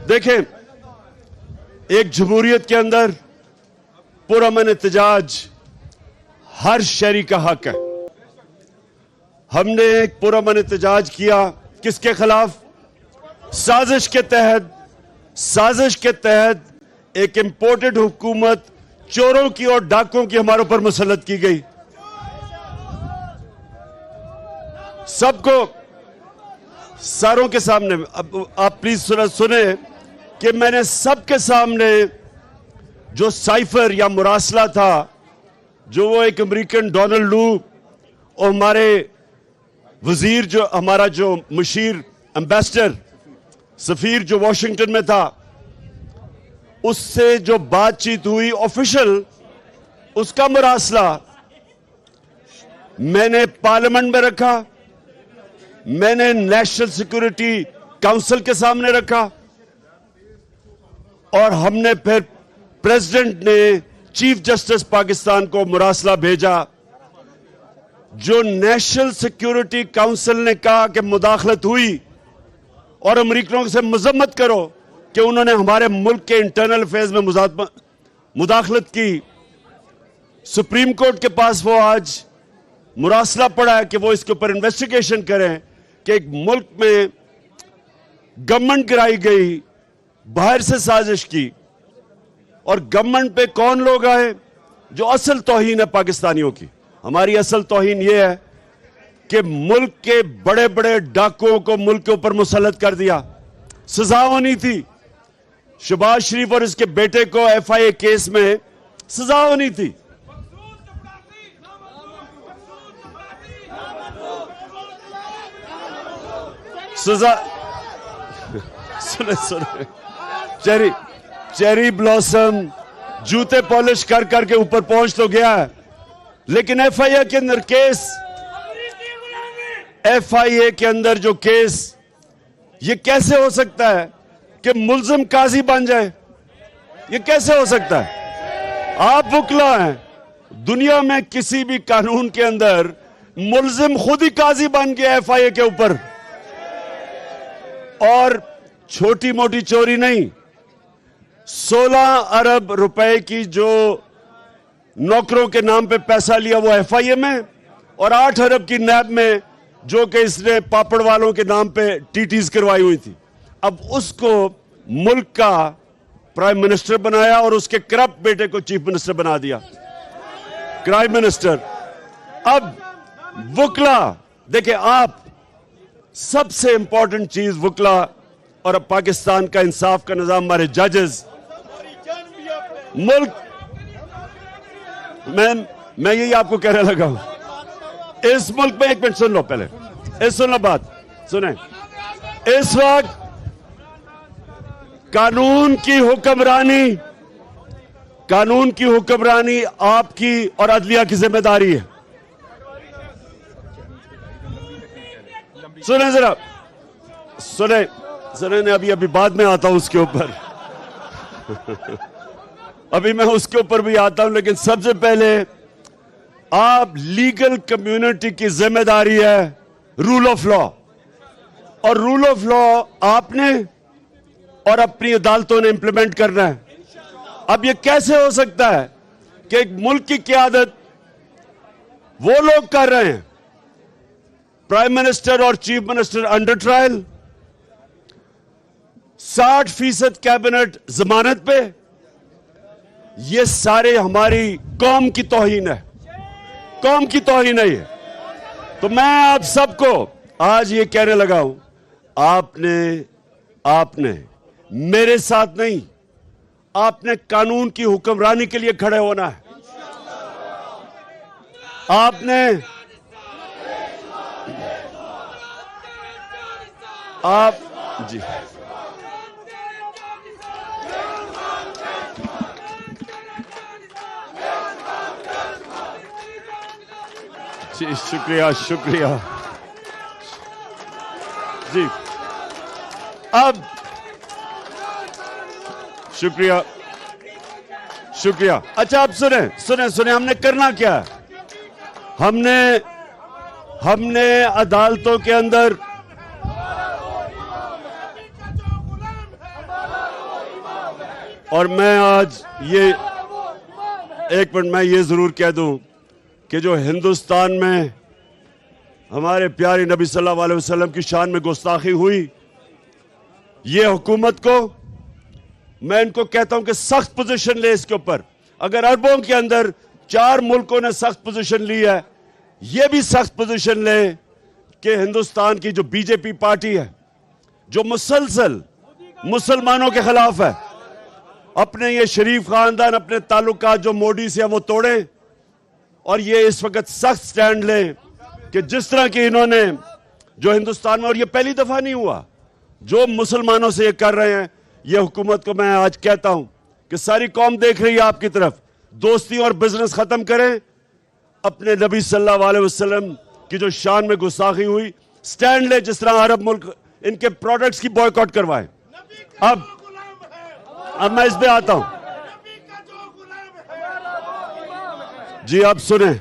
देखें, एक जमहूरियत के अंदर पुरअमन एहतजाज हर शहरी का हक है। हमने एक पुरअमन एहतजाज किया, किसके खिलाफ? साजिश के तहत एक इंपोर्टेड हुकूमत चोरों की और डाकुओं की हमारे ऊपर मुसल्लत की गई। सबको सारों के सामने, अब आप प्लीज सुने कि मैंने सबके सामने जो साइफर या मुरासला था, जो वो एक अमेरिकन डोनाल्ड लू और हमारे वजीर, जो हमारा जो मुशीर एम्बेसडर सफीर जो वॉशिंगटन में था, उससे जो बातचीत हुई ऑफिशियल, उसका मुरासला मैंने पार्लियामेंट में रखा, मैंने नेशनल सिक्योरिटी काउंसिल के सामने रखा और हमने फिर प्रेसिडेंट ने चीफ जस्टिस पाकिस्तान को मुरासला भेजा। जो नेशनल सिक्योरिटी काउंसिल ने कहा कि मुदाखलत हुई और अमेरिकनों से मजम्मत करो कि उन्होंने हमारे मुल्क के इंटरनल अफेयर्स में मुदाखलत की, सुप्रीम कोर्ट के पास वो आज मुरासला पड़ा है कि वो इसके ऊपर इन्वेस्टिगेशन करें कि एक मुल्क में गवर्नमेंट गिराई गई, बाहर से साजिश की, और गवर्नमेंट पे कौन लोग आए? जो असल तौहीन है पाकिस्तानियों की। हमारी असल तौहीन ये है कि मुल्क के बड़े बड़े डाकुओं को मुल्क के ऊपर मुसल्लत कर दिया। सजा होनी थी। शहबाज शरीफ और इसके बेटे को FIA केस में सजा होनी थी। सजा सुने चेरी ब्लॉसम जूते पॉलिश कर करके ऊपर पहुंच तो गया है, लेकिन FIA के अंदर केस, FIA के अंदर जो केस, ये कैसे हो सकता है कि मुल्जिम काजी बन जाए? ये कैसे हो सकता है? आप वकला हैं। दुनिया में किसी भी कानून के अंदर मुल्जिम खुद ही काजी बन गया FIA के ऊपर। और छोटी मोटी चोरी नहीं, 16 अरब रुपए की जो नौकरों के नाम पे पैसा लिया वो FIA में, और 8 अरब की नैब में जो कि इसने पापड़ वालों के नाम पे TTs करवाई हुई थी। अब उसको मुल्क का प्राइम मिनिस्टर बनाया और उसके करप्ट बेटे को चीफ मिनिस्टर बना दिया, क्राइम मिनिस्टर। अब वकला, देखिए आप, सबसे इंपॉर्टेंट चीज वकला और अब पाकिस्तान का इंसाफ का निजाम, हमारे जजेस, मुल्क, मैं यही आपको कहने लगा हूं। इस मुल्क में, एक मिनट सुन लो पहले, सुन लो बात, सुने। इस वक्त कानून की हुक्मरानी आपकी और अदलिया की जिम्मेदारी है। सुने जरा, सुने ने अभी बाद में आता हूं उसके ऊपर अभी मैं उसके ऊपर भी आता हूं, लेकिन सबसे पहले आप लीगल कम्युनिटी की जिम्मेदारी है रूल ऑफ लॉ, और रूल ऑफ लॉ आपने और अपनी अदालतों ने इंप्लीमेंट करना है। अब ये कैसे हो सकता है कि एक मुल्क की क़यादत वो लोग कर रहे हैं, प्राइम मिनिस्टर और chief minister under trial, 60% cabinet जमानत पे। ये सारे हमारी कौम की तौहीन है, कौम की तौहीन है ये। तो मैं आप सबको आज ये कहने लगा हूं, आपने मेरे साथ नहीं, आपने कानून की हुक्मरानी के लिए खड़े होना है। आपने जी जी, शुक्रिया जी। अब शुक्रिया। अच्छा, अब सुने हमने करना क्या है? हमने अदालतों के अंदर और मैं आज ये एक मिनट मैं ये जरूर कह दूं कि जो हिंदुस्तान में हमारे प्यारे नबी सल्लल्लाहु अलैहि वसल्लम की शान में गुस्ताखी हुई, ये हुकूमत को मैं इनको कहता हूं कि सख्त पोजीशन ले इसके ऊपर। अगर अरबों के अंदर 4 मुल्कों ने सख्त पोजीशन ली है, ये भी सख्त पोजीशन ले कि हिंदुस्तान की जो बीजेपी पार्टी है, जो मुसलसल मुसलमानों के खिलाफ है, अपने ये शरीफ खानदान अपने ताल्लुकात जो मोदी से है वो तोड़े और ये इस वक्त सख्त स्टैंड ले कि जिस तरह की इन्होंने जो हिंदुस्तान में, और ये पहली दफा नहीं हुआ जो मुसलमानों से ये कर रहे हैं, ये हुकूमत को मैं आज कहता हूं कि सारी कौम देख रही है आपकी तरफ, दोस्ती और बिजनेस खत्म करें, अपने नबी सल्लल्लाहु अलैहि वसल्लम की जो शान में गुस्ताखी हुई स्टैंड ले, जिस तरह अरब मुल्क इनके प्रोडक्ट्स की बॉयकॉट करवाएं। अब मैं इस पे आता हूं जी, आप सुने,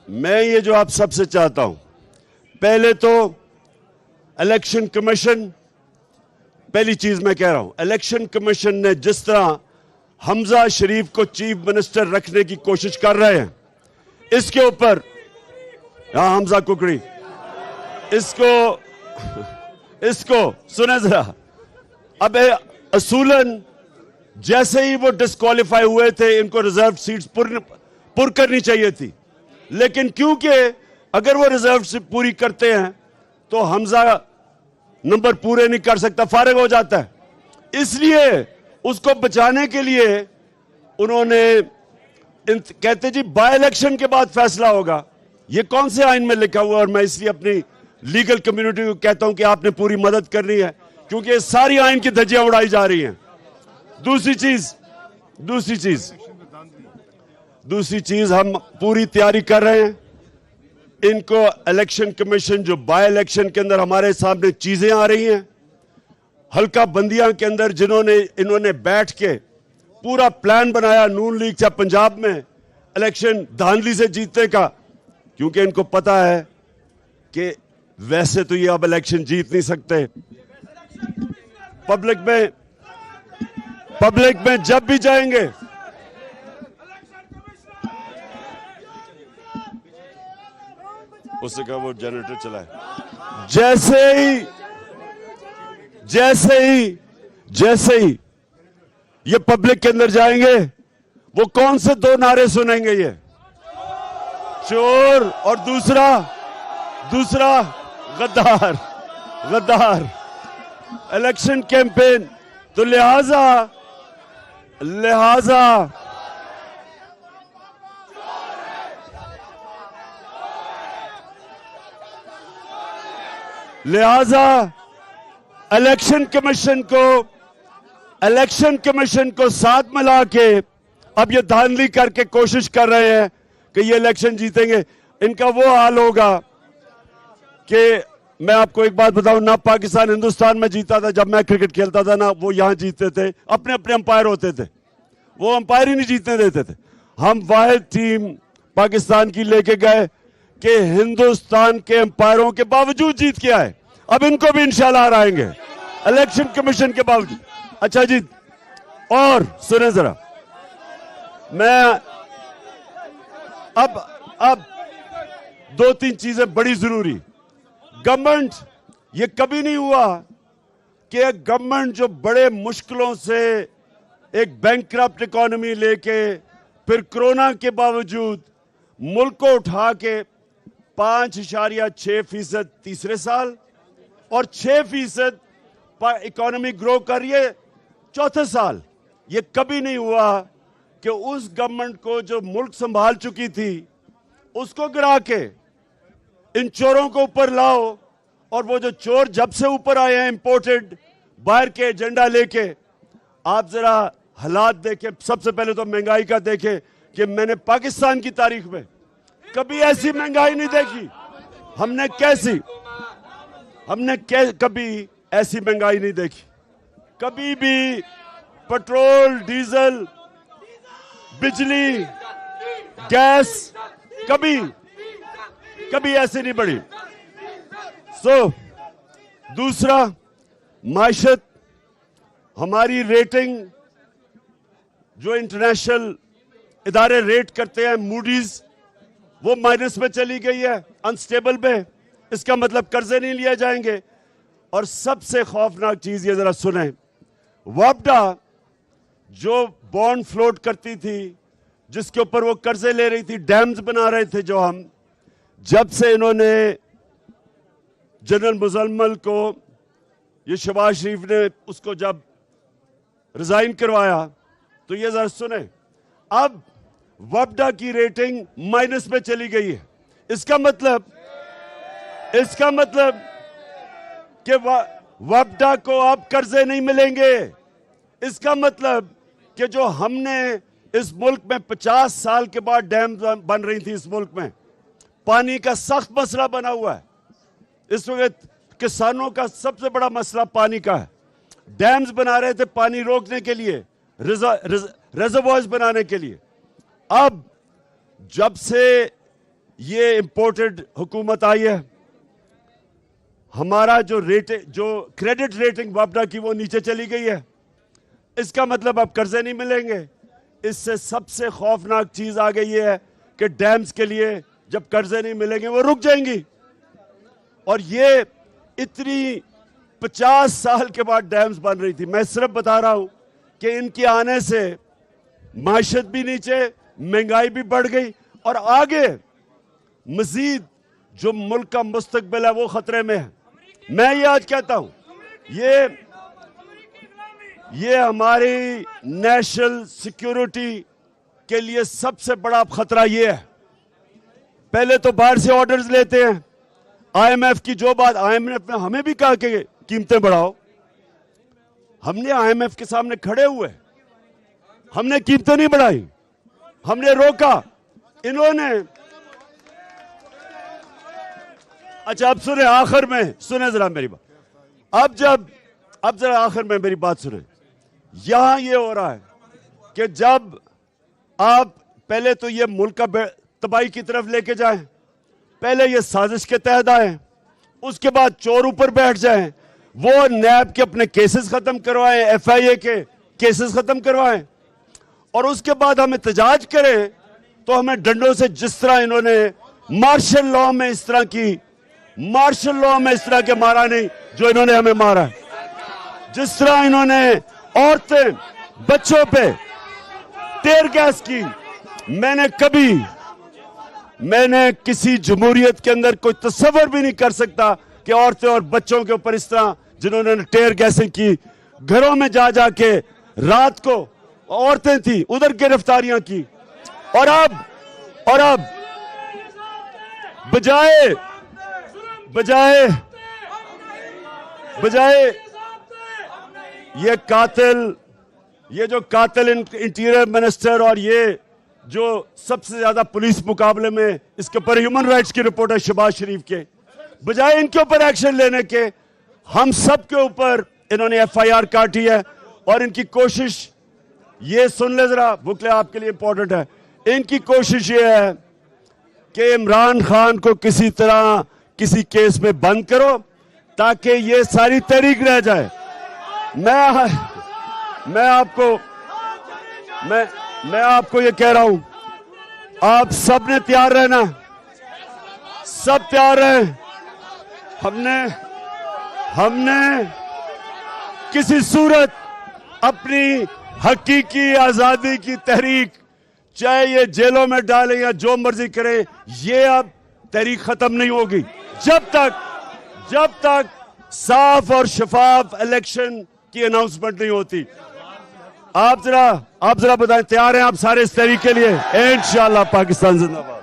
मैं ये जो आप सबसे चाहता हूं, पहले तो इलेक्शन कमीशन, पहली चीज मैं कह रहा हूं, इलेक्शन कमीशन ने जिस तरह हमजा शरीफ को चीफ मिनिस्टर रखने की कोशिश कर रहे हैं, इसके ऊपर, हाँ हमजा कुकड़ी, इसको सुने जरा। अब असूलन जैसे ही वो डिस्क्वालीफाई हुए थे, इनको रिजर्व सीट्स पुर करनी चाहिए थी, लेकिन क्योंकि अगर वो रिजर्व सीट पूरी करते हैं तो हमजा नंबर पूरे नहीं कर सकता, फारिग हो जाता है, इसलिए उसको बचाने के लिए उन्होंने कहते जी बाय इलेक्शन के बाद फैसला होगा। ये कौन से आइन में लिखा हुआ है? और मैं इसलिए अपनी लीगल कम्युनिटी को कहता हूं कि आपने पूरी मदद करनी है, क्योंकि ये सारी आइन की धज्जियां उड़ाई जा रही हैं। दूसरी चीज हम पूरी तैयारी कर रहे हैं। इनको इलेक्शन कमीशन जो बाय इलेक्शन के अंदर हमारे सामने चीजें आ रही हैं, हल्का बंदियां के अंदर इन्होंने बैठ के पूरा प्लान बनाया नून लीग चाहे पंजाब में इलेक्शन धांधली से जीतने का, क्योंकि इनको पता है कि वैसे तो ये अब इलेक्शन जीत नहीं सकते। पब्लिक में जब भी जाएंगे, उससे कहा वो जनरेटर चलाए, जैसे ही ये पब्लिक के अंदर जाएंगे, वो कौन से 2 नारे सुनेंगे? ये चोर और दूसरा गद्दार इलेक्शन कैंपेन। तो लिहाजा इलेक्शन कमीशन को साथ मिला के अब ये धांधली करके कोशिश कर रहे हैं कि ये इलेक्शन जीतेंगे। इनका वो हाल होगा कि मैं आपको एक बात बताऊं, ना पाकिस्तान हिंदुस्तान में जीता था जब मैं क्रिकेट खेलता था, ना वो यहां जीतते थे, अपने अंपायर होते थे, वो अंपायर ही नहीं जीतने देते थे। हम वाहिद टीम पाकिस्तान की लेके गए कि हिंदुस्तान के अंपायरों के बावजूद जीत के आए। अब इनको भी इंशाल्लाह हराएंगे इलेक्शन कमीशन के बावजूद। अच्छा जी, और सुने जरा, मैं अब 2-3 चीजें बड़ी जरूरी। गवर्नमेंट, ये कभी नहीं हुआ कि गवर्नमेंट जो बड़े मुश्किलों से एक बैंकक्रप्ट इकोनॉमी लेके फिर कोरोना के बावजूद मुल्क को उठा के 5.6% तीसरे साल और 6% इकोनॉमी ग्रो कर रही है चौथे साल। ये कभी नहीं हुआ कि उस गवर्नमेंट को जो मुल्क संभाल चुकी थी उसको गिरा के इन चोरों को ऊपर लाओ, और वो जो चोर जब से ऊपर आए हैं इंपोर्टेड बाहर के एजेंडा लेके, आप जरा हालात देखें। सबसे पहले तो महंगाई का देखें कि मैंने पाकिस्तान की तारीख में कभी ऐसी महंगाई नहीं देखी। हमने कभी ऐसी महंगाई नहीं देखी। कभी भी पेट्रोल, डीजल, बिजली, गैस कभी ऐसे नहीं बढ़ी। दूसरा, मायशत, हमारी रेटिंग जो इंटरनेशनल इदारे रेट करते हैं, मूडीज, वो माइनस में चली गई है, अनस्टेबल पे। इसका मतलब कर्जे नहीं लिए जाएंगे। और सबसे खौफनाक चीज ये जरा सुने, वापडा जो बॉन्ड फ्लोट करती थी, जिसके ऊपर वो कर्जे ले रही थी, डैम्स बना रहे थे जो हम, जब से इन्होंने जनरल मुजम्मल को, ये शहबाज शरीफ ने उसको जब रिजाइन करवाया, तो ये जरा सुने, अब वापडा की रेटिंग माइनस में चली गई है। इसका मतलब कि वापडा को अब कर्जे नहीं मिलेंगे। इसका मतलब कि जो हमने इस मुल्क में 50 साल के बाद डैम बन रही थी, इस मुल्क में पानी का सख्त मसला बना हुआ है। इस वक्त किसानों का सबसे बड़ा मसला पानी का है। डैम्स बना रहे थे पानी रोकने के लिए, रिजर्वॉयर्स बनाने के लिए। अब जब से ये इंपोर्टेड हुकूमत आई है, हमारा जो क्रेडिट रेटिंग वापडा की वो नीचे चली गई है। इसका मतलब अब कर्जे नहीं मिलेंगे। इससे सबसे खौफनाक चीज आ गई है कि डैम्स के लिए जब कर्जे नहीं मिलेंगे वो रुक जाएंगी। और ये इतनी 50 साल के बाद डैम्स बन रही थी। मैं सिर्फ बता रहा हूं कि इनके आने से माशत भी नीचे, महंगाई भी बढ़ गई, और आगे मजीद जो मुल्क का मुस्तकबिल है वो खतरे में है। मैं ये आज कहता हूं, ये हमारी नेशनल सिक्योरिटी के लिए सबसे बड़ा खतरा ये है। पहले तो बाहर से ऑर्डर्स लेते हैं, आईएमएफ की जो बात, आईएमएफ ने हमें भी कहा कि कीमतें बढ़ाओ। हमने आईएमएफ के सामने खड़े हुए, हमने कीमतें नहीं बढ़ाई, हमने रोका। इन्होंने, अच्छा अब सुने, आखिर में सुने जरा मेरी बात। अब जरा आखिर में मेरी बात सुने। यहां ये हो रहा है कि जब आप पहले तो ये मुल्क का तबाही की तरफ लेके जाएं, पहले ये साजिश के तहत आए, उसके बाद चोर ऊपर बैठ जाएं, वो नैब के अपने केसेस खत्म करवाएं, एफआईए के केसेस खत्म करवाएं, और उसके बाद हम एहतजाज करें तो हमें डंडों से, जिस तरह इन्होंने मार्शल लॉ में इस तरह के मारा नहीं जो इन्होंने हमें मारा है। जिस तरह इन्होंने औरतें, बच्चों पे टेयर गैस की, मैंने किसी जमहूरियत के अंदर कोई तस्वर भी नहीं कर सकता कि औरतें और बच्चों के ऊपर इस तरह जिन्होंने टेयर गैसें की, घरों में जा जाके रात को औरतें थी उधर गिरफ्तारियां की। और अब बजाए ये जो कातिल इंटीरियर मिनिस्टर, और ये जो सबसे ज्यादा पुलिस मुकाबले में इसके ऊपर ह्यूमन राइट्स की रिपोर्ट है शहबाज शरीफ के, बजाय इनके ऊपर एक्शन लेने के, हम सब के ऊपर इन्होंने एफआईआर काटी है। और इनकी कोशिश, ये सुन ले जरा, बुकले आपके लिए इंपॉर्टेंट है, इनकी कोशिश ये है कि इमरान खान को किसी तरह किसी केस में बंद करो ताकि ये सारी तहरीक रह जाए। मैं आपको ये कह रहा हूं, आप सब ने तैयार रहना, सब तैयार रहे। हमने किसी सूरत अपनी हकीकी आजादी की तहरीक, चाहे ये जेलों में डालें या जो मर्जी करें, ये अब तहरीक खत्म नहीं होगी जब तक साफ और शफाफ इलेक्शन की अनाउंसमेंट नहीं होती। आप जरा बताएं, तैयार हैं आप सारे इस तहरीक के लिए? इंशाअल्लाह। पाकिस्तान जिंदाबाद।